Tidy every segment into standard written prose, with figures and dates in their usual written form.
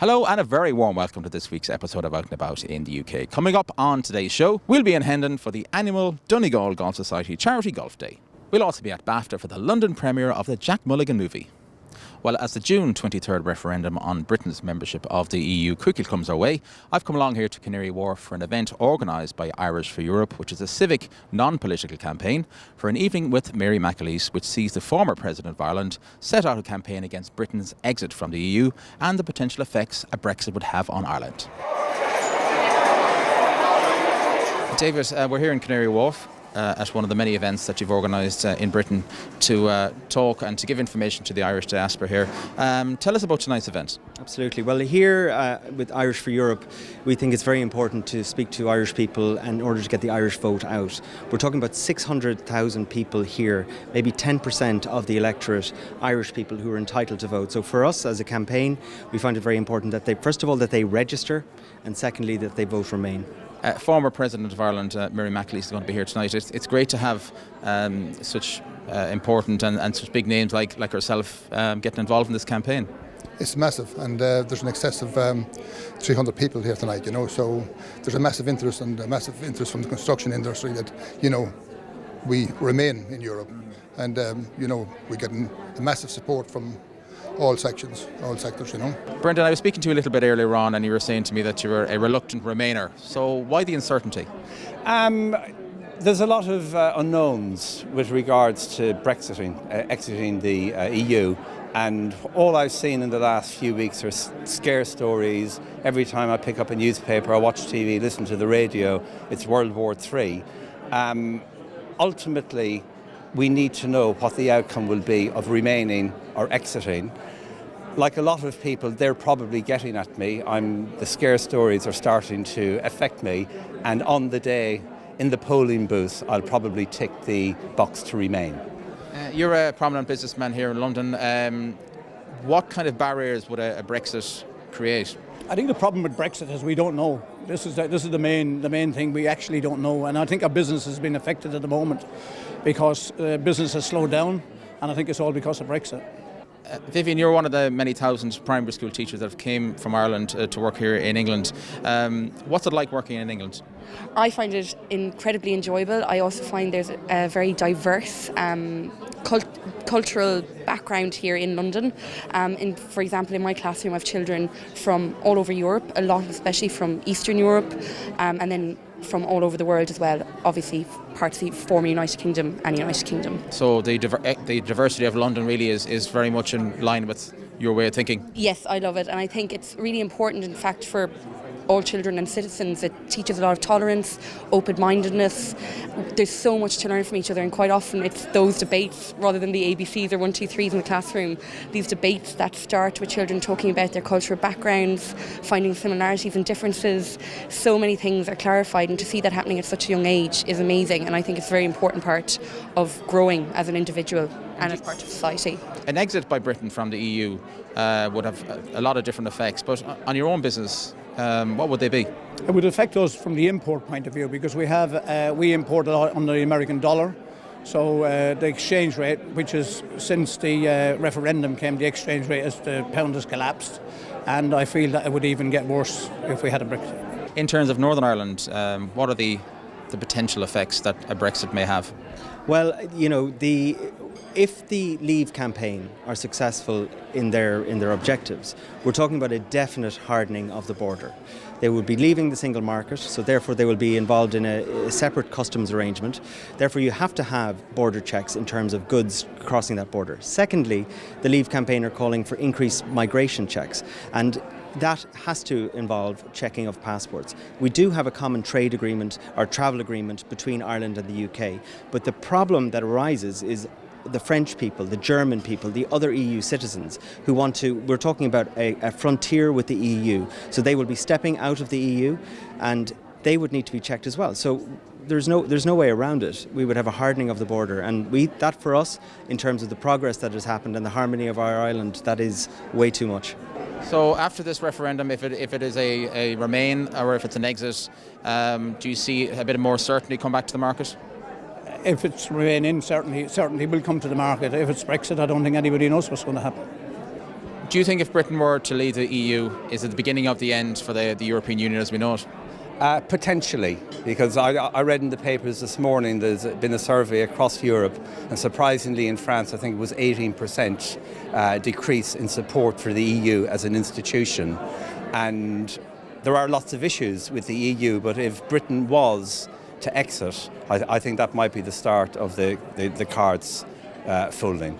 Hello and a very warm welcome to this week's episode of Out and About in the UK. Coming up on today's show, we'll be in Hendon for the Annual Donegal Golf Society Charity Golf Day. We'll also be at Bafta for the London premiere of the Jack Mulligan Movie. Well, as the June 23rd referendum on Britain's membership of the EU quickly comes our way, I've come along here to Canary Wharf for an event organised by Irish for Europe, which is a civic, non-political campaign for an evening with Mary McAleese, which sees the former President of Ireland set out a campaign against Britain's exit from the EU and the potential effects a Brexit would have on Ireland. David, we're here in Canary Wharf at one of the many events that you've organised in Britain to talk and to give information to the Irish diaspora here. Tell us about tonight's event. Absolutely. Well, here with Irish for Europe, we think it's very important to speak to Irish people in order to get the Irish vote out. We're talking about 600,000 people here, maybe 10% of the electorate, Irish people who are entitled to vote. So for us as a campaign, we find it very important that they, first of all, that they register, and secondly, that they vote Remain. Former President of Ireland, Mary McAleese, is going to be here tonight. It's great to have such important and such big names like herself getting involved in this campaign. It's massive, and there's an excess of 300 people here tonight, so there's a massive interest from the construction industry that, we remain in Europe, and, we're getting a massive support from all sectors. Brendan, I was speaking to you a little bit earlier on and you were saying to me that you were a reluctant Remainer. So why the uncertainty? There's a lot of unknowns with regards to exiting the EU, and all I've seen in the last few weeks are scare stories. Every time I pick up a newspaper, I watch TV, listen to the radio, it's World War III. Ultimately, we need to know what the outcome will be of remaining or exiting. Like a lot of people, they're probably getting at me. The scare stories are starting to affect me, and on the day in the polling booth, I'll probably tick the box to Remain. You're a prominent businessman here in London. What kind of barriers would a Brexit create? I think the problem with Brexit is we don't know. This is the main thing. We actually don't know, and I think our business has been affected at the moment because business has slowed down, and I think it's all because of Brexit. Vivian, you're one of the many thousands primary school teachers that have came from Ireland to work here in England. What's it like working in England? I find it incredibly enjoyable. I also find there's a very diverse cultural background here in London. For example, in my classroom I have children from all over Europe, a lot especially from Eastern Europe, and then from all over the world as well, obviously part of the former United Kingdom and United Kingdom. So the diversity of London really is very much in line with your way of thinking? Yes, I love it, and I think it's really important, in fact, for all children and citizens. It teaches a lot of tolerance, open-mindedness. There's so much to learn from each other, and quite often it's those debates, rather than the ABCs or 1, 2, 3s in the classroom, these debates that start with children talking about their cultural backgrounds, finding similarities and differences. So many things are clarified, and to see that happening at such a young age is amazing, and I think it's a very important part of growing as an individual and as part of society. An exit by Britain from the EU would have a lot of different effects, but on your own business, what would they be? It would affect us from the import point of view because we import a lot under the American dollar. So the exchange rate, which is since the referendum came, the exchange rate as the pound has collapsed, and I feel that it would even get worse if we had a Brexit. In terms of Northern Ireland, what are the potential effects that a Brexit may have? Well, if the Leave campaign are successful in their objectives, we're talking about a definite hardening of the border. They will be leaving the single market, so therefore they will be involved in a separate customs arrangement. Therefore you have to have border checks in terms of goods crossing that border. Secondly, the Leave campaign are calling for increased migration checks, and that has to involve checking of passports. We do have a common trade agreement or travel agreement between Ireland and the UK, but the problem that arises is the French people, the German people, the other EU citizens who we're talking about a frontier with the EU, so they will be stepping out of the EU and they would need to be checked as well. So there's no way around it. We would have a hardening of the border, and that for us, in terms of the progress that has happened and the harmony of our island, that is way too much. So after this referendum, if it is a Remain or if it's an exit, do you see a bit more certainty come back to the market? If it's Remain, certainly will come to the market. If it's Brexit, I don't think anybody knows what's going to happen. Do you think if Britain were to leave the EU, is it the beginning of the end for the European Union as we know it? Potentially, because I read in the papers this morning there's been a survey across Europe, and surprisingly in France I think it was 18% decrease in support for the EU as an institution. And there are lots of issues with the EU, but if Britain was to exit, I think that might be the start of the cards folding.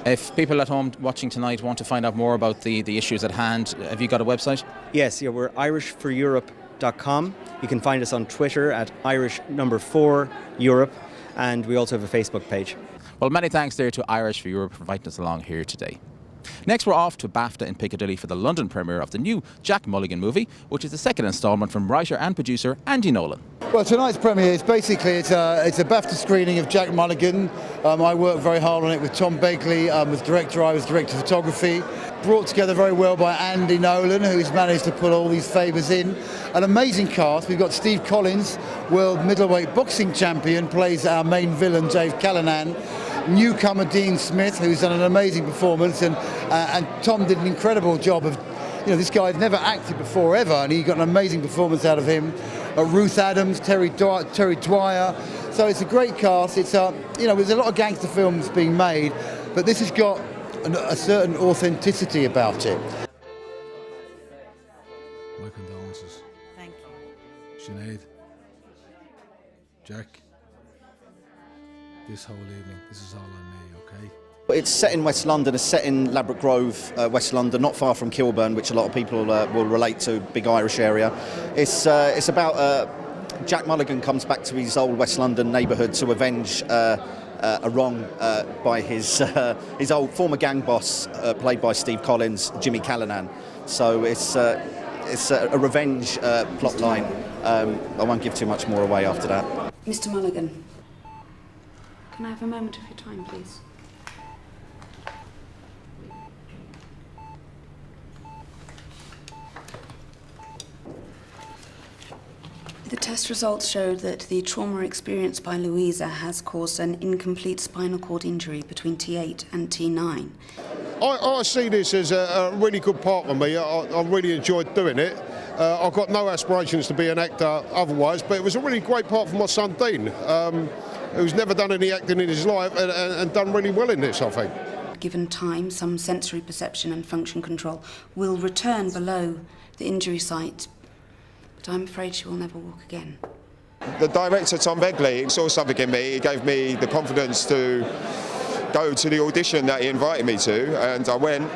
If people at home watching tonight want to find out more about the issues at hand, have you got a website? Yes, yeah, we're irishforeurope.com. You can find us on Twitter at Irish4Europe, and we also have a Facebook page. Well, many thanks there to Irish for Europe for inviting us along here today. Next, we're off to Bafta in Piccadilly for the London premiere of the new Jack Mulligan movie, which is the second instalment from writer and producer Andy Nolan. Well, tonight's premiere is basically it's a Bafta screening of Jack Mulligan. I worked very hard on it with Tom Begley, was director. I was director of photography. Brought together very well by Andy Nolan, who's managed to put all these favours in. An amazing cast. We've got Steve Collins, world middleweight boxing champion, plays our main villain, Dave Callanan. Newcomer Dean Smith, who's done an amazing performance, and Tom did an incredible job of, this guy had never acted before ever, and he got an amazing performance out of him. Ruth Adams, Terry Dwyer. So it's a great cast. It's there's a lot of gangster films being made, but this has got a certain authenticity about it. My condolences. Thank you. Sinead, Jack, this whole evening, this is all on me, okay? It's set in West London, it's set in Ladbroke Grove, West London, not far from Kilburn, which a lot of people will relate to, big Irish area. It's about Jack Mulligan comes back to his old West London neighbourhood to avenge a wrong by his old former gang boss, played by Steve Collins, Jimmy Callanan. So it's a revenge plot line. I won't give too much more away after that. Mr. Mulligan, can I have a moment of your time, please? The test results showed that the trauma experienced by Louisa has caused an incomplete spinal cord injury between T8 and T9. I see this as a really good part of me. I really enjoyed doing it. I've got no aspirations to be an actor otherwise, but it was a really great part for my son Dean, who's never done any acting in his life and done really well in this, I think. Given time, some sensory perception and function control will return below the injury site, but I'm afraid she will never walk again. The director, Tom Begley, saw something in me. He gave me the confidence to go to the audition that he invited me to, and I went.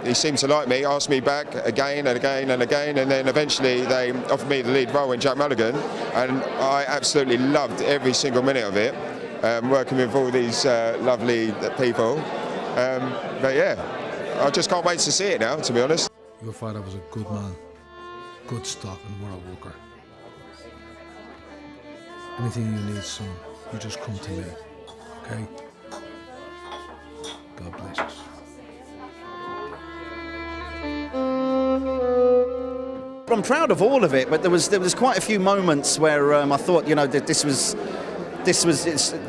He seemed to like me, asked me back again and again and again, and then eventually they offered me the lead role in Jack Mulligan, and I absolutely loved every single minute of it, working with all these lovely people. But yeah, I just can't wait to see it now, to be honest. Your father was a good man, good stock and what a worker. Anything you need, son, you just come to me, okay? God bless us. I'm proud of all of it, but there was quite a few moments where I thought, that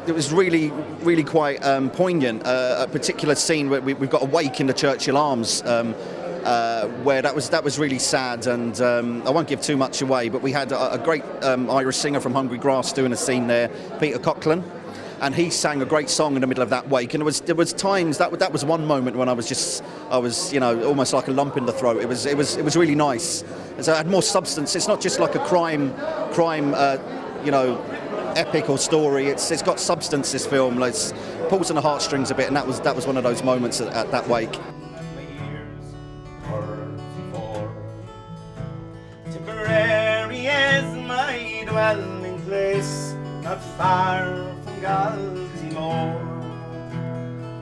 it was really quite poignant. A particular scene where we've got a wake in the Churchill Arms, where that was really sad, and I won't give too much away, but we had a great Irish singer from Hungry Grass doing a scene there, Peter Coughlin, and he sang a great song in the middle of that wake, and there was times that was one moment when I was almost like a lump in the throat. It was really nice. So it had more substance. It's not just like a crime epic or story. It's got substance, this film. It pulls on the heartstrings a bit, and that was one of those moments at that wake. Tipperary is my dwelling place, not far from Galtymore.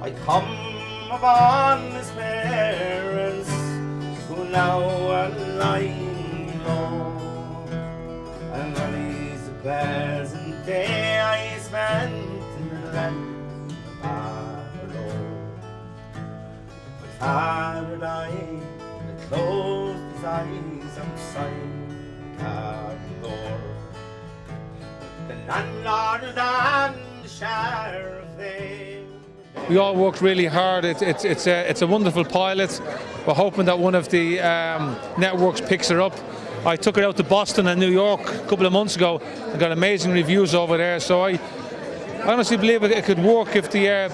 I come upon his parents, who now are lying low, and rallies the pleasant day I spent in the land of Barlow. My father died, and I closed his eyes outside the door. The landlord and the sheriff, they We all worked really hard. It's a wonderful pilot. We're hoping that one of the networks picks her up. I took her out to Boston and New York a couple of months ago and got amazing reviews over there. So I honestly believe it could work if the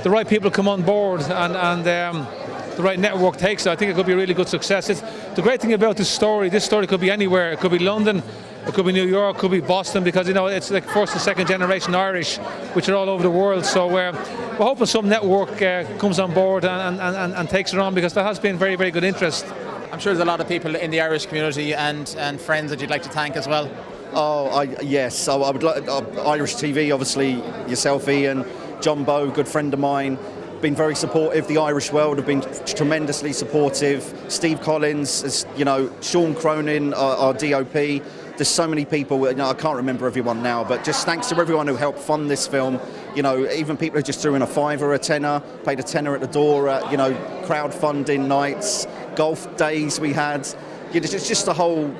right people come on board and the right network takes it. I think it could be a really good success. The great thing about this story could be anywhere. It could be London, it could be New York, it could be Boston, because it's like first and second generation Irish, which are all over the world. So we're hoping some network comes on board and takes it on, because there has been very, very good interest. I'm sure there's a lot of people in the Irish community and friends that you'd like to thank as well. Yes. I would like Irish TV, obviously, yourself, Ian, John Bow, good friend of mine, been very supportive. The Irish world have been tremendously supportive. Steve Collins, Sean Cronin, our DOP. There's so many people. I can't remember everyone now, but just thanks to everyone who helped fund this film. Even people who just threw in a fiver, a tenner, paid a tenner at the door at crowdfunding nights, golf days we had. It's just the whole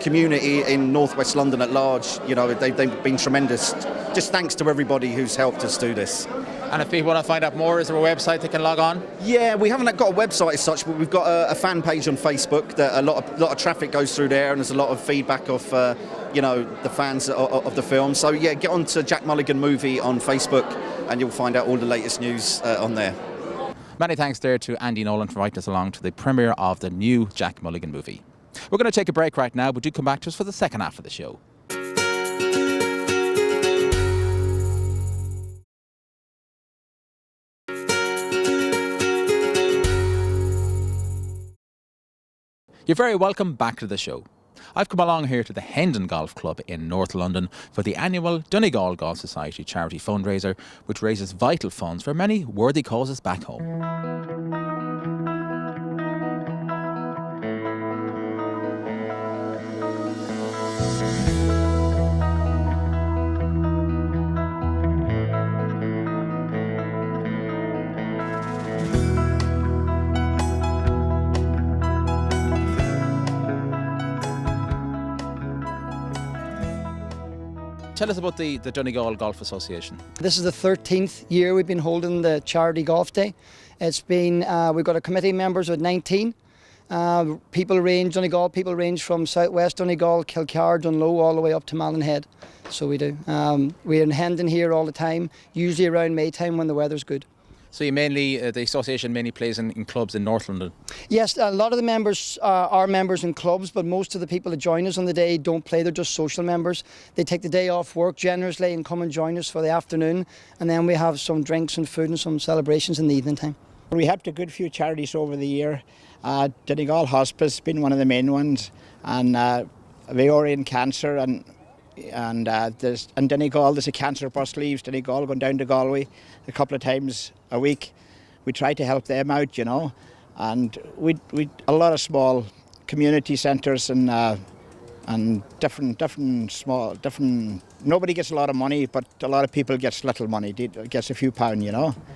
community in northwest London at large. They've been tremendous. Just thanks to everybody who's helped us do this. And if people want to find out more, is there a website they can log on? Yeah, we haven't got a website as such, but we've got a fan page on Facebook that a lot of traffic goes through there, and there's a lot of feedback of the fans of the film. So yeah, get on to Jack Mulligan Movie on Facebook, and you'll find out all the latest news on there. Many thanks there to Andy Nolan for inviting us along to the premiere of the new Jack Mulligan movie. We're going to take a break right now, but do come back to us for the second half of the show. You're very welcome back to the show. I've come along here to the Hendon Golf Club in North London for the annual Donegal Golf Society charity fundraiser, which raises vital funds for many worthy causes back home. Tell us about the Donegal Golf Association. This is the 13th year we've been holding the charity golf day. It's been, we've got a committee members of 19. Donegal people range from southwest Donegal, Kilcar, Dunlow, all the way up to Mallinhead. So we do. We're in Hendon here all the time, usually around May time when the weather's good. So you mainly, the association mainly plays in clubs in North London? Yes, a lot of the members are members in clubs, but most of the people that join us on the day don't play, they're just social members. They take the day off work generously and come and join us for the afternoon, and then we have some drinks and food and some celebrations in the evening time. We helped a good few charities over the year. Donegal Hospice has been one of the main ones, and Ovarian Cancer, and Donegal, there's a cancer bus leaves Donegal going down to Galway a couple of times a week. We try to help them out, and we a lot of small community centres and different. Nobody gets a lot of money, but a lot of people gets little money. Gets a few pound,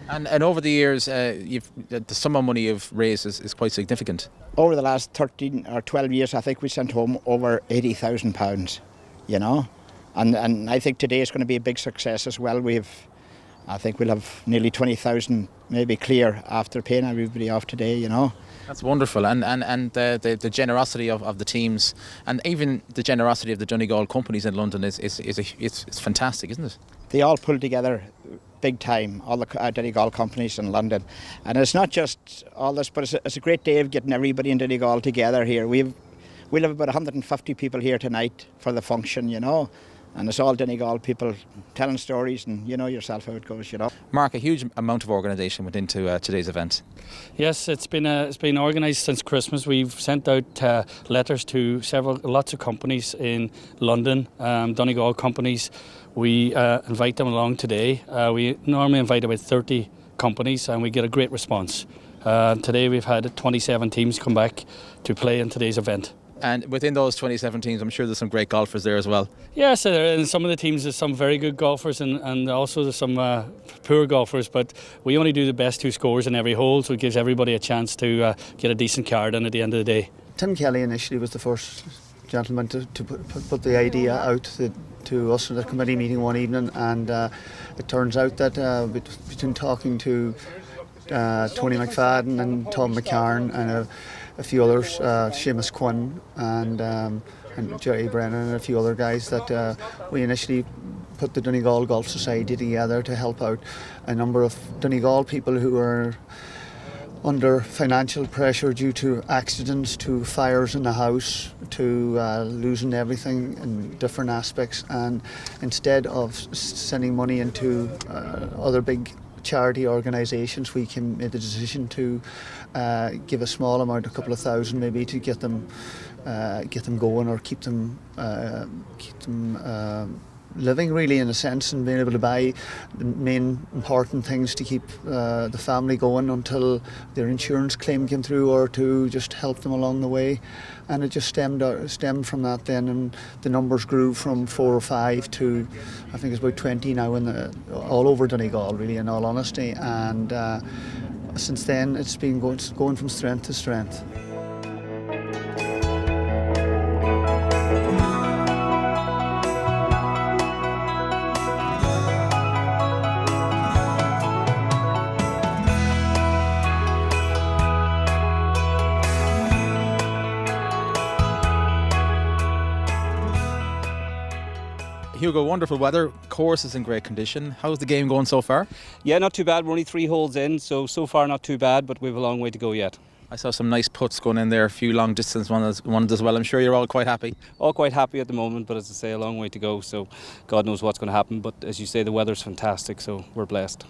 And over the years, the sum of money you've raised is quite significant. Over the last 13 or 12 years, I think we sent home over £80,000. And I think today is going to be a big success as well. I think we'll have nearly 20,000 maybe clear after paying everybody off today, That's wonderful, and the generosity of the teams, and even the generosity of the Donegal companies in London is fantastic, isn't it? They all pull together big time, all the Donegal companies in London, and it's not just all this, but it's a great day of getting everybody in Donegal together here. We'll have about 150 people here tonight for the function, and it's all Donegal people telling stories, and you know yourself how it goes, Mark, a huge amount of organisation went into today's event. Yes, it's been organised since Christmas. We've sent out letters to lots of companies in London, Donegal companies. We invite them along today. We normally invite about 30 companies, and we get a great response. Today we've had 27 teams come back to play in today's event. And within those 27 teams, I'm sure there's some great golfers there as well. Yes, in some of the teams there's some very good golfers and also there's some poor golfers, but we only do the best two scores in every hole, so it gives everybody a chance to get a decent card in at the end of the day. Tim Kelly initially was the first gentleman to put the idea out to us at the committee meeting one evening, and it turns out that between talking to Tony McFadden and Tom McCarn and a few others, Seamus Quinn and Jerry Brennan and a few other guys, that we initially put the Donegal Golf Society together to help out a number of Donegal people who are under financial pressure due to accidents, to fires in the house, to losing everything in different aspects. And instead of sending money into other big charity organisations, we made the decision to give a small amount, a couple of thousand maybe, to get them going, or keep them living, really, in a sense, and being able to buy the main important things to keep the family going until their insurance claim came through, or to just help them along the way. And it just stemmed from that then, and the numbers grew from 4 or 5 to, I think it's about 20 now, all over Donegal, really, in all honesty. And since then it's been going from strength to strength. Hugo, wonderful weather, course is in great condition. How's the game going so far? Yeah, not too bad. We're only 3 holes in, so far not too bad, but we have a long way to go yet. I saw some nice putts going in there, a few long distance ones as well. I'm sure you're all quite happy. All quite happy at the moment, but as I say, a long way to go, so God knows what's going to happen. But as you say, the weather's fantastic, so we're blessed.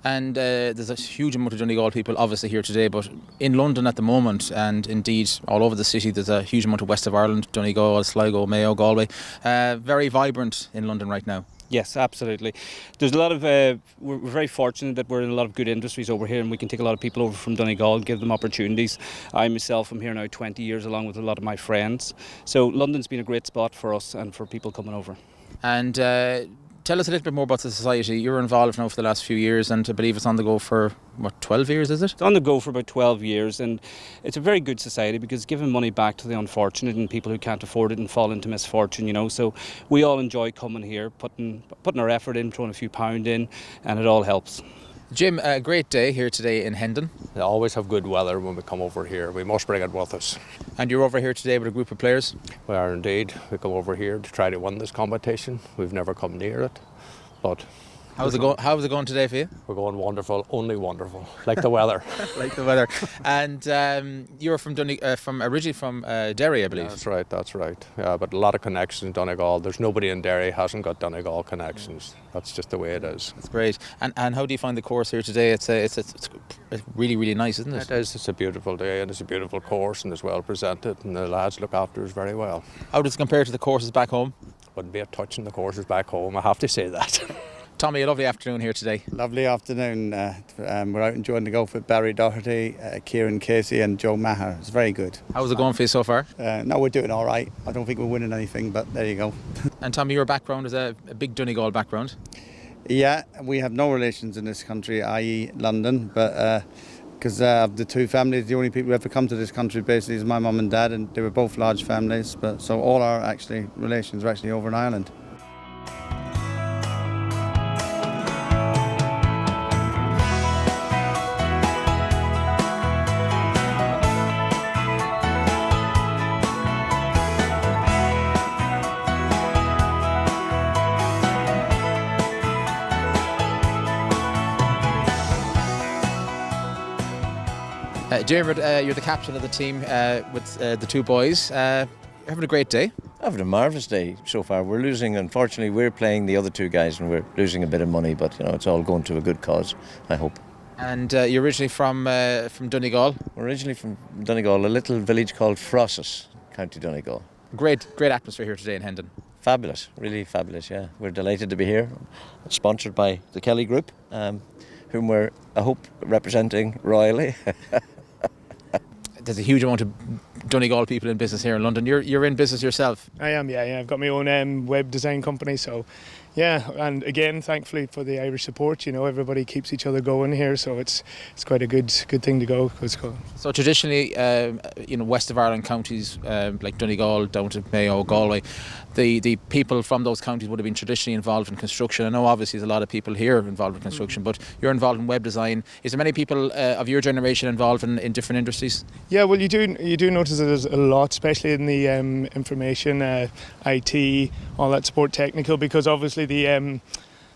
And there's a huge amount of Donegal people obviously here today, but in London at the moment, and indeed all over the city, there's a huge amount of West of Ireland, Donegal, Sligo, Mayo, Galway. Very vibrant in London right now. Yes, absolutely. There's a lot of, we're very fortunate that we're in a lot of good industries over here, and we can take a lot of people over from Donegal and give them opportunities. I myself am here now 20 years along with a lot of my friends. So London's been a great spot for us and for people coming over. And tell us a little bit more about the society. You're involved now for the last few years, and I believe it's on the go for, 12 years, is it? It's on the go for about 12 years, and it's a very good society because it's giving money back to the unfortunate and people who can't afford it and fall into misfortune, you know. So we all enjoy coming here, putting our effort in, throwing a few pound in, and it all helps. Jim, a great day here today in Hendon. They always have good weather when we come over here. We must bring it with us. And you're over here today with a group of players? We are indeed. We come over here to try to win this competition. We've never come near it, but... How's it going today for you? We're going wonderful, only wonderful, like the weather. Like the weather. And you're from originally from Derry, I believe. Yeah, that's right. Yeah, but a lot of connections in Donegal. There's nobody in Derry hasn't got Donegal connections. That's just the way it is. That's great. And how do you find the course here today? It's really, really nice, isn't it? It is. It's a beautiful day and it's a beautiful course and it's well presented and the lads look after us very well. How does it compare to the courses back home? Wouldn't be a touch in the courses back home, I have to say that. Tommy, a lovely afternoon here today. Lovely afternoon. We're out enjoying the golf with Barry Doherty, Kieran Casey and Joe Maher. It's very good. How's it going for you so far? No, we're doing all right. I don't think we're winning anything, but there you go. And Tommy, your background is a big Donegal background. Yeah, we have no relations in this country, i.e. London, but because the two families, the only people who ever come to this country basically is my mum and dad, and they were both large families, but so all our relations are actually over in Ireland. Dermot, you're the captain of the team with the two boys. You're having a great day. Having a marvellous day so far. We're losing, unfortunately, we're playing the other two guys and we're losing a bit of money, but you know it's all going to a good cause, I hope. And you're originally from Donegal? We're originally from Donegal, a little village called Frosses, County Donegal. Great atmosphere here today in Hendon. Fabulous, really fabulous, yeah. We're delighted to be here. It's sponsored by the Kelly Group, whom we're, I hope, representing royally. There's a huge amount of Donegal people in business here in London. You're in business yourself? I am, yeah. I've got my own web design company, so Yeah, and again, thankfully for the Irish support, you know, everybody keeps each other going here, so it's quite a good thing to go. So traditionally, west of Ireland counties like Donegal down to Mayo, Galway, the people from those counties would have been traditionally involved in construction. I know obviously there's a lot of people here involved in construction, but you're involved in web design. Is there many people of your generation involved in different industries? Yeah, well, you do notice that there's a lot, especially in the information, IT, all that support, technical, because obviously the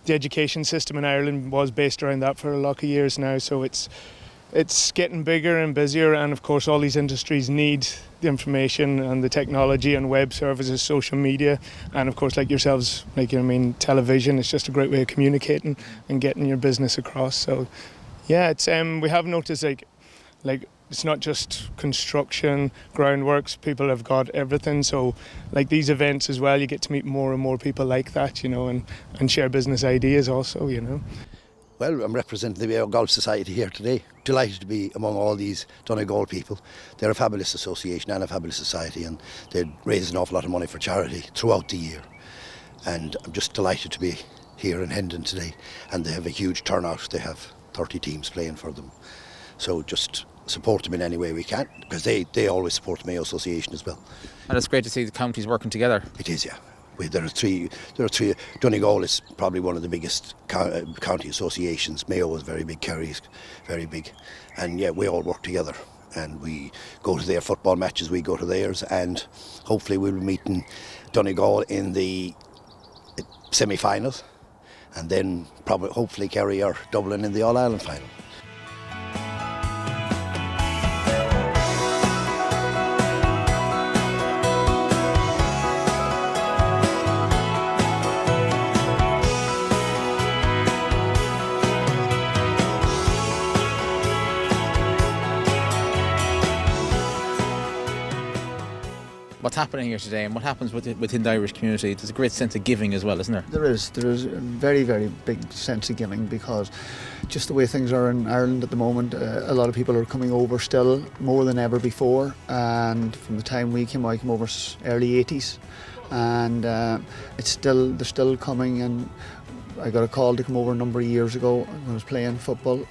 education system in Ireland was based around that for a lot of years now, so it's getting bigger and busier, and of course all these industries need the information and the technology and web services, social media, and of course like yourselves, television is just a great way of communicating and getting your business across. So yeah, it's we have noticed like it's not just construction, groundworks, people have got everything. So like these events as well, you get to meet more and more people like that, and share business ideas also, Well, I'm representing the Donegal Golf Society here today. Delighted to be among all these Donegal people. They're a fabulous association and a fabulous society, and they raise an awful lot of money for charity throughout the year. And I'm just delighted to be here in Hendon today. And they have a huge turnout. They have 30 teams playing for them. So just support them in any way we can, because they always support the Mayo Association as well. And it's great to see the counties working together. It is, yeah. There are three. Donegal is probably one of the biggest county associations. Mayo is very big, Kerry is very big, and yeah, we all work together. And we go to their football matches, we go to theirs, and hopefully we'll be meeting Donegal in the semi-finals, and then hopefully Kerry or Dublin in the All-Ireland final. What's happening here today and what happens within the Irish community, there's a great sense of giving as well, isn't there? There is a very, very big sense of giving, because just the way things are in Ireland at the moment, a lot of people are coming over still more than ever before, and from the time I came over early 80s, and they're still coming. And I got a call to come over a number of years ago when I was playing football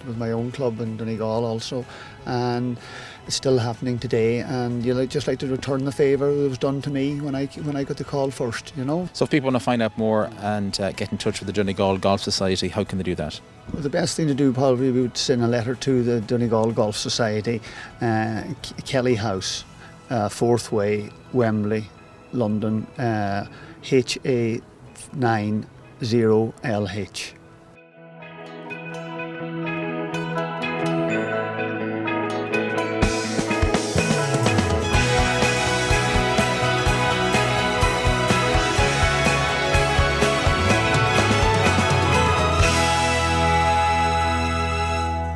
with my own club in Donegal also, and it's still happening today, and I'd just like to return the favour that was done to me when I got the call first, So if people want to find out more and get in touch with the Donegal Golf Society, how can they do that? Well, the best thing to do probably would send a letter to the Donegal Golf Society, Kelly House, 4th Way, Wembley, London, HA90LH.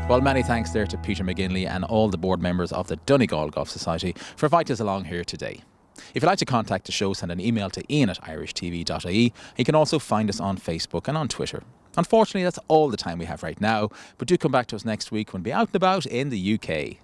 Well, many thanks there to Peter McGinley and all the board members of the Donegal Golf Society for inviting us along here today. If you'd like to contact the show, send an email to ian@irishtv.ie. You can also find us on Facebook and on Twitter. Unfortunately, that's all the time we have right now, but do come back to us next week when we'll be out and about in the UK.